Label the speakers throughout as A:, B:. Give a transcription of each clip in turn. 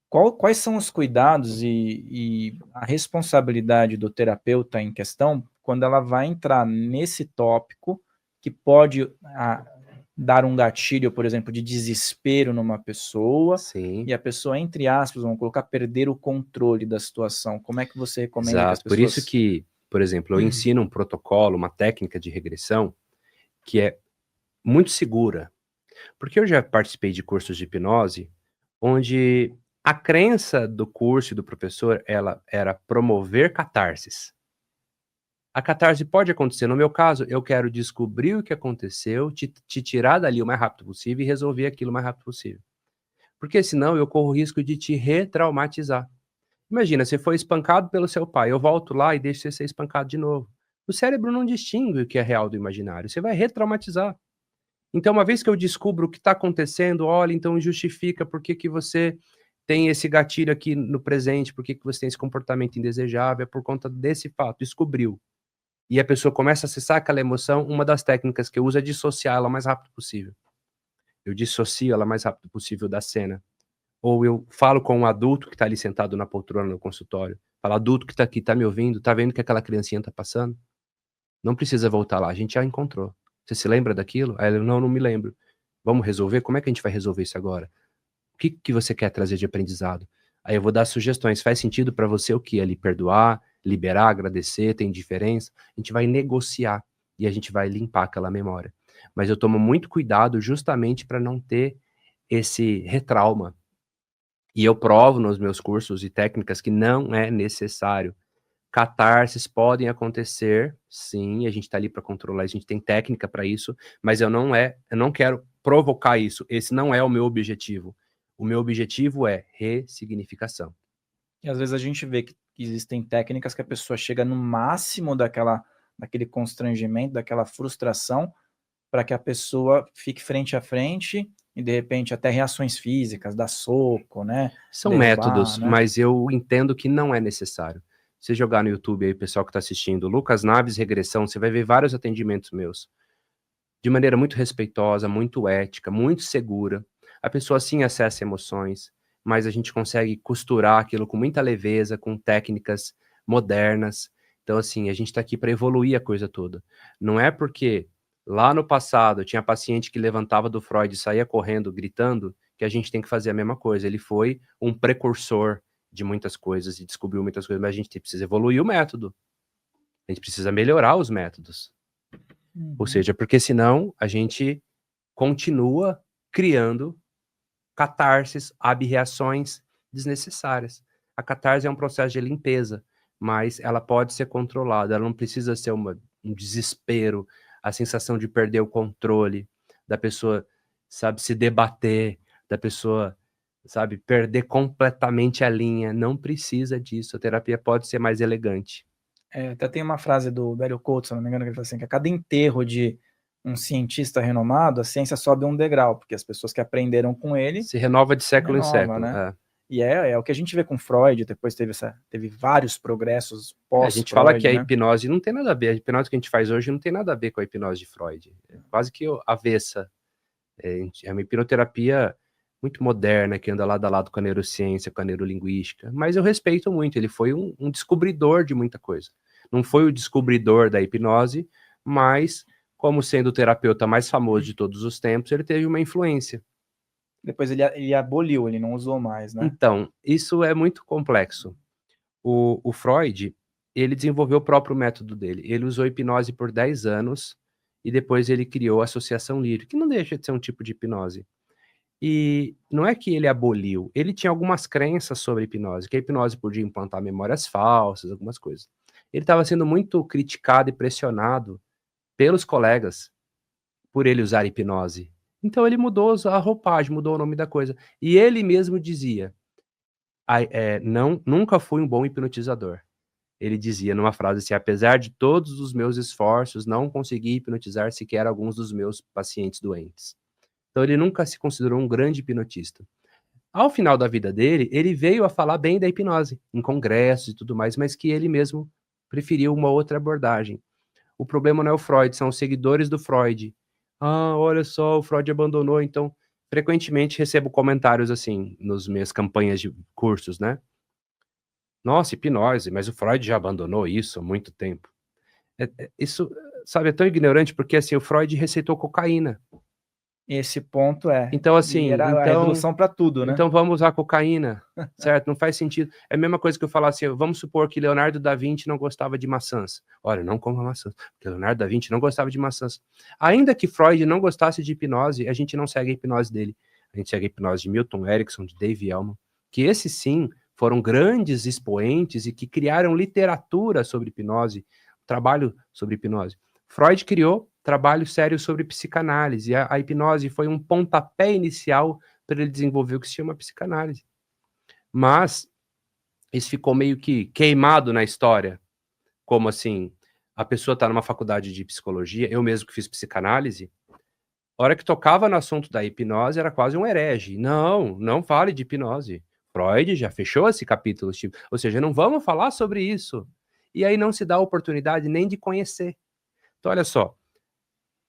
A: Quais são os cuidados e a responsabilidade do terapeuta em questão quando ela vai entrar nesse tópico que pode dar um gatilho, por exemplo, de desespero numa pessoa
B: Sim,
A: e a pessoa, entre aspas, vamos colocar, perder o controle da situação? Como é que você recomenda que as
B: exato. Por isso
A: pessoas...
B: que, por exemplo, eu ensino um protocolo, uma técnica de regressão que é muito segura. Porque eu já participei de cursos de hipnose onde a crença do curso e do professor, ela era promover catarses. A catarse pode acontecer. No meu caso, eu quero descobrir o que aconteceu, te tirar dali o mais rápido possível e resolver aquilo o mais rápido possível. Porque senão eu corro o risco de te retraumatizar. Imagina, você foi espancado pelo seu pai, eu volto lá e deixo você ser espancado de novo. O cérebro não distingue o que é real do imaginário, você vai retraumatizar. Então, uma vez que eu descubro o que está acontecendo, olha, então justifica por que que você tem esse gatilho aqui no presente, por que que você tem esse comportamento indesejável, é por conta desse fato, descobriu. E a pessoa começa a acessar aquela emoção, uma das técnicas que eu uso é dissociar ela o mais rápido possível. Eu dissocio ela o mais rápido possível da cena. Ou eu falo com um adulto que está ali sentado na poltrona no consultório. Falo, adulto que está aqui, está me ouvindo? Está vendo que aquela criancinha está passando? Não precisa voltar lá, a gente já encontrou. Você se lembra daquilo? Aí ele, não me lembro. Vamos resolver? Como é que a gente vai resolver isso agora? O que que você quer trazer de aprendizado? Aí eu vou dar sugestões. Faz sentido para você o que? Ali perdoar, liberar, agradecer, tem diferença? A gente vai negociar e a gente vai limpar aquela memória. Mas eu tomo muito cuidado justamente para não ter esse retrauma. E eu provo nos meus cursos e técnicas que não é necessário. Catarses podem acontecer, sim, a gente está ali para controlar, a gente tem técnica para isso, mas eu não quero provocar isso. Esse não é o meu objetivo. O meu objetivo é ressignificação.
A: E às vezes a gente vê que existem técnicas que a pessoa chega no máximo daquele constrangimento, daquela frustração, para que a pessoa fique frente a frente e, de repente, até reações físicas, dar soco, né?
B: São
A: Derrubar,
B: métodos,
A: né?
B: mas eu entendo que não é necessário. Se jogar no YouTube aí, pessoal que está assistindo, Lucas Naves Regressão, você vai ver vários atendimentos meus. De maneira muito respeitosa, muito ética, muito segura. A pessoa sim acessa emoções, mas a gente consegue costurar aquilo com muita leveza, com técnicas modernas. Então, assim, a gente está aqui para evoluir a coisa toda. Não é porque lá no passado tinha paciente que levantava do Freud e saía correndo, gritando, que a gente tem que fazer a mesma coisa. Ele foi um precursor de muitas coisas e descobriu muitas coisas, mas a gente precisa evoluir o método. A gente precisa melhorar os métodos. Ou seja, porque senão a gente continua criando catarses, ab-reações desnecessárias. A catarse é um processo de limpeza, mas ela pode ser controlada, ela não precisa ser um desespero, a sensação de perder o controle, da pessoa, sabe, se debater, da pessoa, sabe, perder completamente a linha. Não precisa disso. A terapia pode ser mais elegante.
A: Até tem uma frase do Bélio Couto, se não me engano, que ele fala assim, que a cada enterro de um cientista renomado, a ciência sobe um degrau, porque as pessoas que aprenderam com ele
B: Se renova de
A: se
B: século em
A: renovam,
B: século.
A: né? E é o que a gente vê com Freud, depois teve vários progressos
B: A gente fala que
A: pós-Freud,
B: a
A: né?
B: hipnose não tem nada a ver, a hipnose que a gente faz hoje não tem nada a ver com a hipnose de Freud. É quase que avessa. É uma hipnoterapia muito moderna, que anda lado a lado com a neurociência, com a neurolinguística. Mas eu respeito muito, ele foi um descobridor de muita coisa. Não foi o descobridor da hipnose, mas, como sendo o terapeuta mais famoso de todos os tempos, ele teve uma influência.
A: Depois ele aboliu, ele não usou mais, né?
B: Então, isso é muito complexo. O Freud, ele desenvolveu o próprio método dele. Ele usou hipnose por 10 anos e depois ele criou a associação lírica, que não deixa de ser um tipo de hipnose. E não é que ele aboliu, ele tinha algumas crenças sobre a hipnose, que a hipnose podia implantar memórias falsas, algumas coisas. Ele estava sendo muito criticado e pressionado pelos colegas por ele usar hipnose. Então ele mudou a roupagem, mudou o nome da coisa. E ele mesmo dizia, não, nunca fui um bom hipnotizador. Ele dizia numa frase assim, apesar de todos os meus esforços, não consegui hipnotizar sequer alguns dos meus pacientes doentes. Então ele nunca se considerou um grande hipnotista. Ao final da vida dele, ele veio a falar bem da hipnose, em congressos e tudo mais, mas que ele mesmo preferiu uma outra abordagem. O problema não é o Freud, são os seguidores do Freud. Ah, olha só, o Freud abandonou, então frequentemente recebo comentários assim, nas minhas campanhas de cursos, né? Nossa, hipnose, mas o Freud já abandonou isso há muito tempo. Isso, sabe, é tão ignorante porque assim, o Freud receitou cocaína.
A: Esse ponto é.
B: Então,
A: E
B: assim,
A: era a resolução para tudo, né?
B: então vamos usar cocaína, certo? Não faz sentido. É a mesma coisa que eu falar assim, vamos supor que Leonardo da Vinci não gostava de maçãs. Olha, não coma maçãs, porque Leonardo da Vinci não gostava de maçãs. Ainda que Freud não gostasse de hipnose, a gente não segue a hipnose dele. A gente segue a hipnose de Milton Erickson, de Dave Elman, que esses sim foram grandes expoentes e que criaram literatura sobre hipnose, trabalho sobre hipnose. Freud criou trabalho sério sobre psicanálise. A hipnose foi um pontapé inicial para ele desenvolver o que se chama psicanálise. Mas isso ficou meio que queimado na história. Como assim, a pessoa está numa faculdade de psicologia, eu mesmo que fiz psicanálise, a hora que tocava no assunto da hipnose era quase um herege. Não, não fale de hipnose. Freud já fechou esse capítulo, tipo, ou seja, não vamos falar sobre isso. E aí não se dá a oportunidade nem de conhecer. Então, olha só,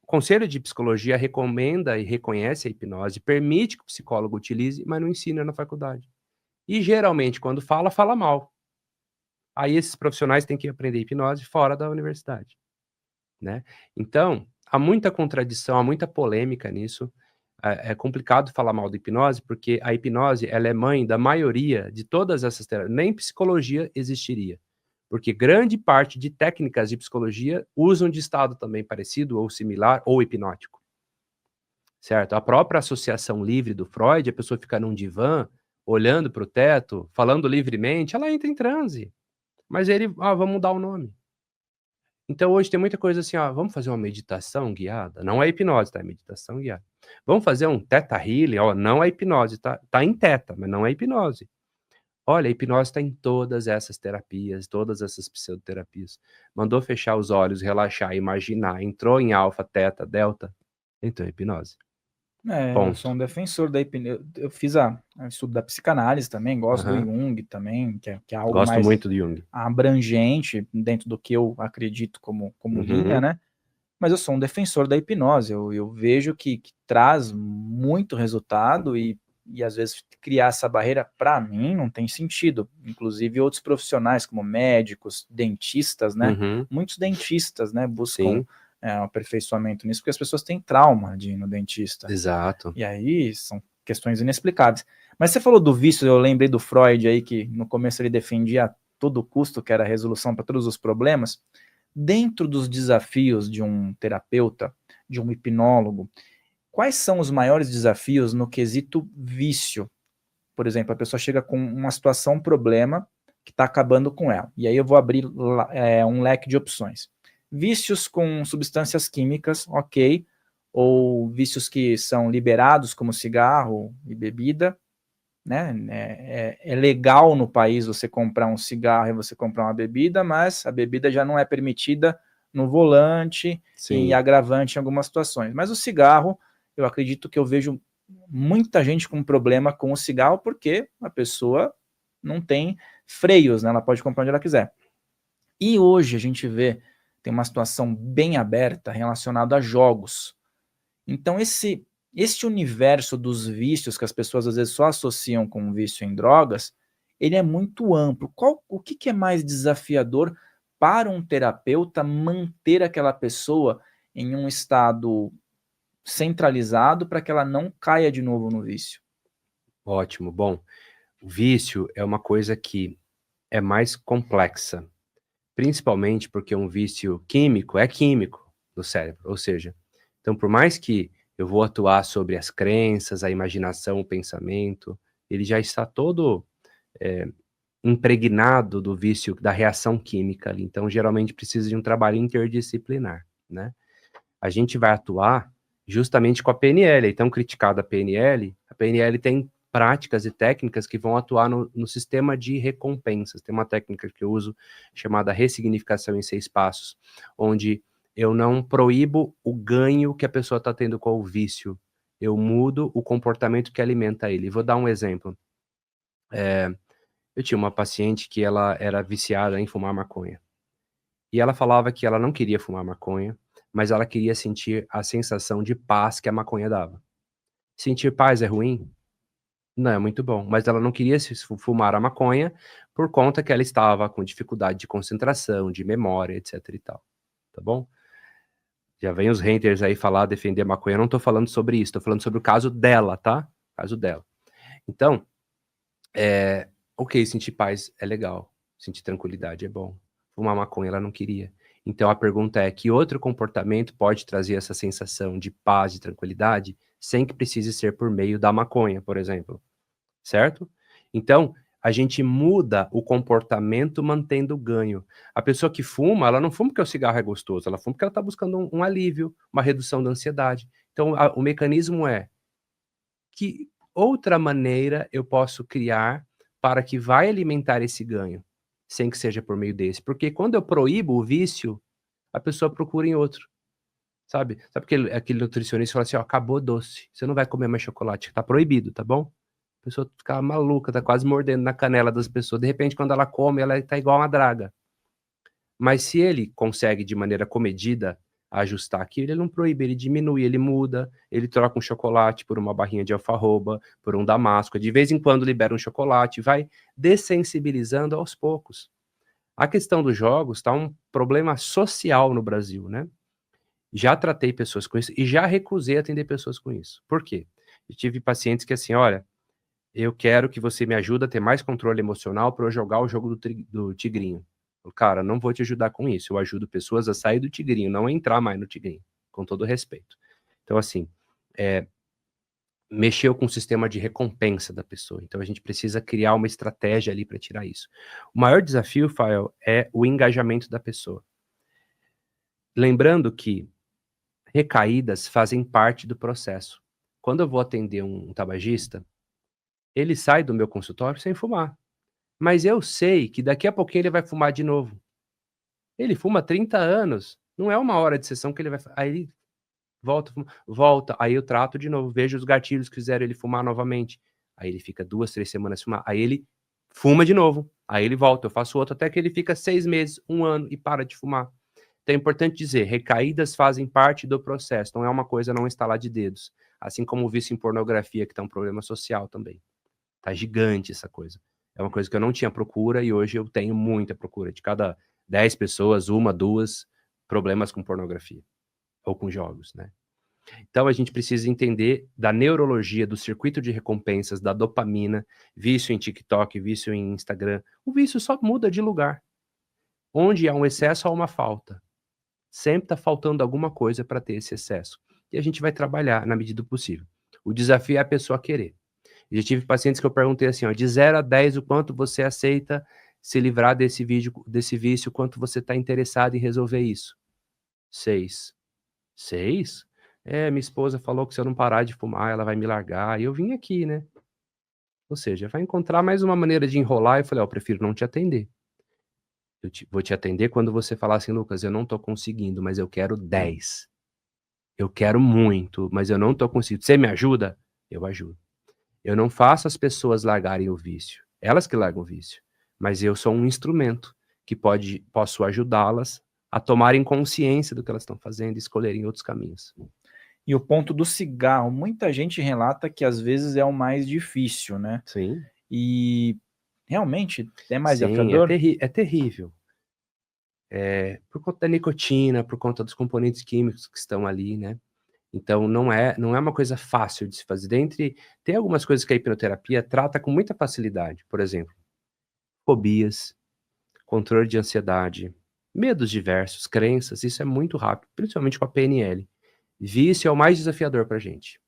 B: o Conselho de Psicologia recomenda e reconhece a hipnose, permite que o psicólogo utilize, mas não ensina na faculdade. E geralmente, quando fala, fala mal. Aí esses profissionais têm que aprender hipnose fora da universidade, né? Então, há muita contradição, há muita polêmica nisso. É complicado falar mal da hipnose, porque a hipnose, ela é mãe da maioria de todas essas terapias. Nem psicologia existiria. Porque grande parte de técnicas de psicologia usam de estado também parecido, ou similar, ou hipnótico. Certo? A própria associação livre do Freud, a pessoa fica num divã, olhando para o teto, falando livremente, ela entra em transe. Mas ele, vamos mudar o nome. Então hoje tem muita coisa assim, vamos fazer uma meditação guiada? Não é hipnose, tá? É meditação guiada. Vamos fazer um teta healing? Não é hipnose, tá? Tá em teta, mas não é hipnose. Olha, a hipnose está em todas essas terapias, todas essas pseudoterapias. Mandou fechar os olhos, relaxar, imaginar, entrou em alfa, teta, delta, então é hipnose.
A: Eu sou um defensor da hipnose. Eu fiz o estudo da psicanálise também, gosto do Jung também, que é algo
B: Gosto
A: mais
B: muito do Jung.
A: abrangente dentro do que eu acredito como linha, né? Mas eu sou um defensor da hipnose. Eu vejo que traz muito resultado e às vezes criar essa barreira, para mim, não tem sentido. Inclusive outros profissionais, como médicos, dentistas, né? Muitos dentistas, né, buscam aperfeiçoamento nisso, porque as pessoas têm trauma de ir no dentista.
B: Exato.
A: E aí são questões inexplicáveis. Mas você falou do vício, eu lembrei do Freud aí, que no começo ele defendia a todo custo que era a resolução para todos os problemas. Dentro dos desafios de um terapeuta, de um hipnólogo, quais são os maiores desafios no quesito vício? Por exemplo, a pessoa chega com uma situação, um problema, que está acabando com ela. E aí eu vou abrir um leque de opções. Vícios com substâncias químicas, ok, ou vícios que são liberados, como cigarro e bebida, né? É legal no país você comprar um cigarro e você comprar uma bebida, mas a bebida já não é permitida no volante e agravante em algumas situações. Mas o cigarro, eu acredito que eu vejo muita gente com problema com o cigarro porque a pessoa não tem freios, né? Ela pode comprar onde ela quiser. E hoje a gente vê, tem uma situação bem aberta relacionada a jogos. Então esse universo dos vícios que as pessoas às vezes só associam com o vício em drogas, ele é muito amplo. O que é mais desafiador para um terapeuta manter aquela pessoa em um estado centralizado para que ela não caia de novo no vício?
B: Ótimo. Bom, o vício é uma coisa que é mais complexa, principalmente porque um vício químico é químico no cérebro, ou seja, então por mais que eu vou atuar sobre as crenças, a imaginação, o pensamento, ele já está todo impregnado do vício, da reação química ali. Então, geralmente precisa de um trabalho interdisciplinar, né? A gente vai atuar justamente com a PNL. Então, criticada a PNL tem práticas e técnicas que vão atuar no sistema de recompensas. Tem uma técnica que eu uso chamada ressignificação em 6 passos, onde eu não proíbo o ganho que a pessoa está tendo com o vício. Eu mudo o comportamento que alimenta ele. Vou dar um exemplo. Eu tinha uma paciente que ela era viciada em fumar maconha. E ela falava que ela não queria fumar maconha, mas ela queria sentir a sensação de paz que a maconha dava. Sentir paz é ruim? Não, é muito bom. Mas ela não queria fumar a maconha por conta que ela estava com dificuldade de concentração, de memória, etc e tal. Tá bom? Já vem os haters aí falar, defender a maconha. Eu não tô falando sobre isso, tô falando sobre o caso dela, tá? O caso dela. Então, ok, sentir paz é legal. Sentir tranquilidade é bom. Fumar maconha ela não queria. Então a pergunta é, que outro comportamento pode trazer essa sensação de paz e tranquilidade sem que precise ser por meio da maconha, por exemplo? Certo? Então, a gente muda o comportamento mantendo o ganho. A pessoa que fuma, ela não fuma porque o cigarro é gostoso, ela fuma porque ela está buscando um alívio, uma redução da ansiedade. Então, o mecanismo é, que outra maneira eu posso criar para que vai alimentar esse ganho, sem que seja por meio desse? Porque quando eu proíbo o vício, a pessoa procura em outro, sabe? Sabe aquele nutricionista fala assim, ó, acabou doce, você não vai comer mais chocolate, tá proibido, tá bom? A pessoa fica maluca, tá quase mordendo na canela das pessoas. De repente, quando ela come, ela tá igual uma draga. Mas se ele consegue, de maneira comedida, ajustar aquilo, ele não proíbe, ele diminui, ele muda, ele troca um chocolate por uma barrinha de alfarroba, por um damasco, de vez em quando libera um chocolate, vai dessensibilizando aos poucos. A questão dos jogos tá um problema social no Brasil, né? Já tratei pessoas com isso e já recusei atender pessoas com isso. Por quê? Eu tive pacientes que assim, olha, eu quero que você me ajude a ter mais controle emocional para eu jogar o jogo do tigrinho. Eu, cara, não vou te ajudar com isso. Eu ajudo pessoas a sair do tigrinho, não a entrar mais no tigrinho, com todo respeito. Então, assim, mexeu com o sistema de recompensa da pessoa. Então, a gente precisa criar uma estratégia ali para tirar isso. O maior desafio, Fael, é o engajamento da pessoa. Lembrando que recaídas fazem parte do processo. Quando eu vou atender um tabagista, ele sai do meu consultório sem fumar. Mas eu sei que daqui a pouquinho ele vai fumar de novo. Ele fuma 30 anos, não é uma hora de sessão que ele vai... Aí ele volta, aí eu trato de novo, vejo os gatilhos que fizeram ele fumar novamente. Aí ele fica 2, 3 semanas fumar, aí ele fuma de novo, aí ele volta, eu faço outro até que ele fica 6 meses, 1 ano e para de fumar. Então é importante dizer, recaídas fazem parte do processo, não é uma coisa não estalar de dedos. Assim como o vício em pornografia, que tá um problema social também. Tá gigante essa coisa. É uma coisa que eu não tinha procura e hoje eu tenho muita procura. De cada 10 pessoas, 1, 2 problemas com pornografia ou com jogos, né? Então a gente precisa entender da neurologia, do circuito de recompensas, da dopamina, vício em TikTok, vício em Instagram. O vício só muda de lugar. Onde há um excesso, há uma falta. Sempre está faltando alguma coisa para ter esse excesso. E a gente vai trabalhar na medida do possível. O desafio é a pessoa querer. Já tive pacientes que eu perguntei assim, ó, de 0 a 10, o quanto você aceita se livrar desse vício, quanto você está interessado em resolver isso? 6. 6? Minha esposa falou que se eu não parar de fumar, ela vai me largar, e eu vim aqui, né? Ou seja, vai encontrar mais uma maneira de enrolar, e eu falei, ó, eu prefiro não te atender. Vou te atender quando você falar assim, Lucas, eu não tô conseguindo, mas eu quero 10. Eu quero muito, mas eu não tô conseguindo. Você me ajuda? Eu ajudo. Eu não faço as pessoas largarem o vício. Elas que largam o vício. Mas eu sou um instrumento que posso ajudá-las a tomarem consciência do que elas estão fazendo e escolherem outros caminhos.
A: E o ponto do cigarro, muita gente relata que às vezes é o mais difícil, né?
B: Sim.
A: E realmente é mais
B: Sim,
A: desafiador?
B: é terrível. Por conta da nicotina, por conta dos componentes químicos que estão ali, né? Então não é uma coisa fácil de se fazer. Tem algumas coisas que a hipnoterapia trata com muita facilidade. Por exemplo, fobias, controle de ansiedade, medos diversos, crenças, isso é muito rápido, principalmente com a PNL. Vício é o mais desafiador pra gente.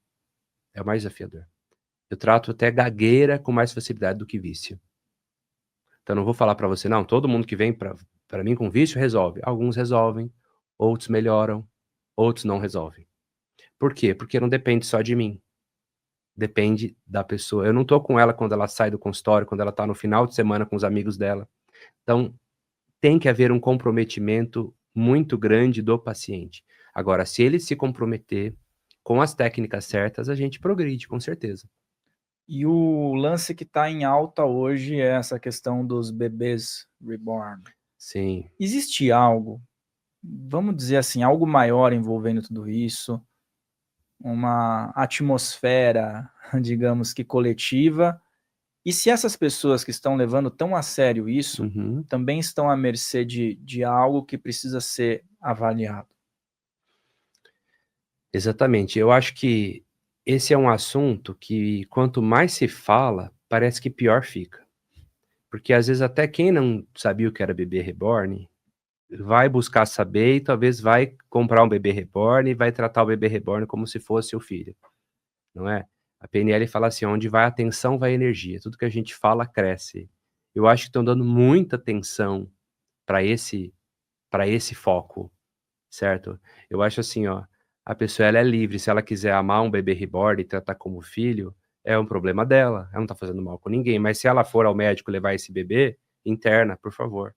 B: É o mais desafiador. Eu trato até gagueira com mais facilidade do que vício. Então não vou falar pra você, não, todo mundo que vem pra mim com vício resolve. Alguns resolvem, outros melhoram, outros não resolvem. Por quê? Porque não depende só de mim. Depende da pessoa. Eu não tô com ela quando ela sai do consultório, quando ela tá no final de semana com os amigos dela. Então, tem que haver um comprometimento muito grande do paciente. Agora, se ele se comprometer com as técnicas certas, a gente progride, com certeza.
A: E o lance que está em alta hoje é essa questão dos bebês reborn.
B: Sim.
A: Existe algo, vamos dizer assim, algo maior envolvendo tudo isso? uma atmosfera, digamos que coletiva, e se essas pessoas que estão levando tão a sério isso,
B: Uhum.
A: também estão à mercê de algo que precisa ser avaliado.
B: Exatamente. Eu acho que esse é um assunto que quanto mais se fala, parece que pior fica. Porque às vezes até quem não sabia o que era bebê reborn, vai buscar saber e talvez vai comprar um bebê reborn e vai tratar o bebê reborn como se fosse o filho, não é? A PNL fala assim: onde vai a atenção, vai a energia. Tudo que a gente fala cresce. Eu acho que estão dando muita atenção para esse foco, certo? Eu acho assim, ó, a pessoa ela é livre, se ela quiser amar um bebê reborn e tratar como filho, é um problema dela. Ela não tá fazendo mal com ninguém, mas se ela for ao médico levar esse bebê, interna, por favor,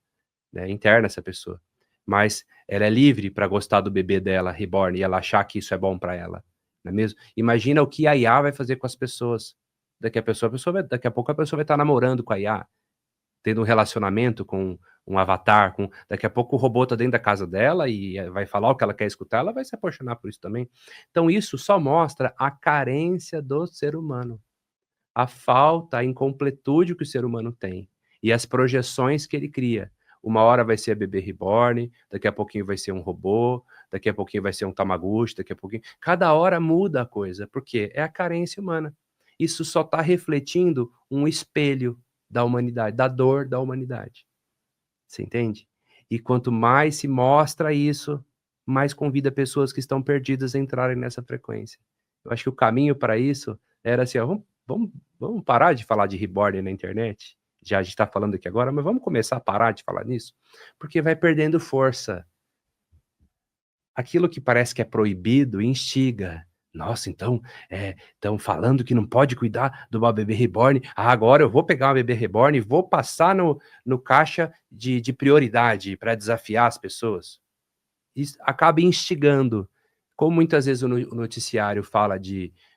B: né? Interna essa pessoa. Mas ela é livre para gostar do bebê dela reborn e ela achar que isso é bom para ela, não é mesmo? Imagina o que a IA vai fazer com as pessoas. Daqui a pouco a pessoa vai estar namorando com a IA, tendo um relacionamento com um avatar, daqui a pouco o robô tá dentro da casa dela e vai falar o que ela quer escutar, ela vai se apaixonar por isso também. Então isso só mostra a carência do ser humano, a falta, a incompletude que o ser humano tem e as projeções que ele cria. Uma hora vai ser a bebê reborn, daqui a pouquinho vai ser um robô, daqui a pouquinho vai ser um Tamagotchi, daqui a pouquinho. Cada hora muda a coisa, porque é a carência humana. Isso só está refletindo um espelho da humanidade, da dor da humanidade. Você entende? E quanto mais se mostra isso, mais convida pessoas que estão perdidas a entrarem nessa frequência. Eu acho que o caminho para isso era assim, ó, vamos parar de falar de reborn na internet? Já a gente está falando aqui agora, mas vamos começar a parar de falar nisso? Porque vai perdendo força. Aquilo que parece que é proibido instiga. Nossa, então, estão falando que não pode cuidar do uma bebê reborn. Ah, agora eu vou pegar uma bebê reborn e vou passar no caixa de prioridade para desafiar as pessoas. Isso acaba instigando. Como muitas vezes o noticiário fala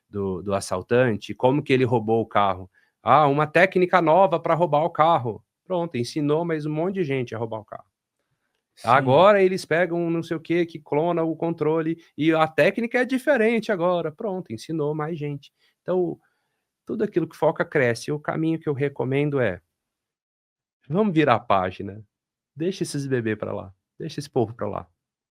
B: do assaltante, como que ele roubou o carro. Ah, uma técnica nova para roubar o carro. Pronto, ensinou mais um monte de gente a roubar o carro.
A: Sim.
B: Agora eles pegam um não sei o que clona o controle e a técnica é diferente agora. Pronto, ensinou mais gente. Então, tudo aquilo que foca cresce. O caminho que eu recomendo é: vamos virar a página. Deixa esses bebês para lá. Deixa esse povo para lá.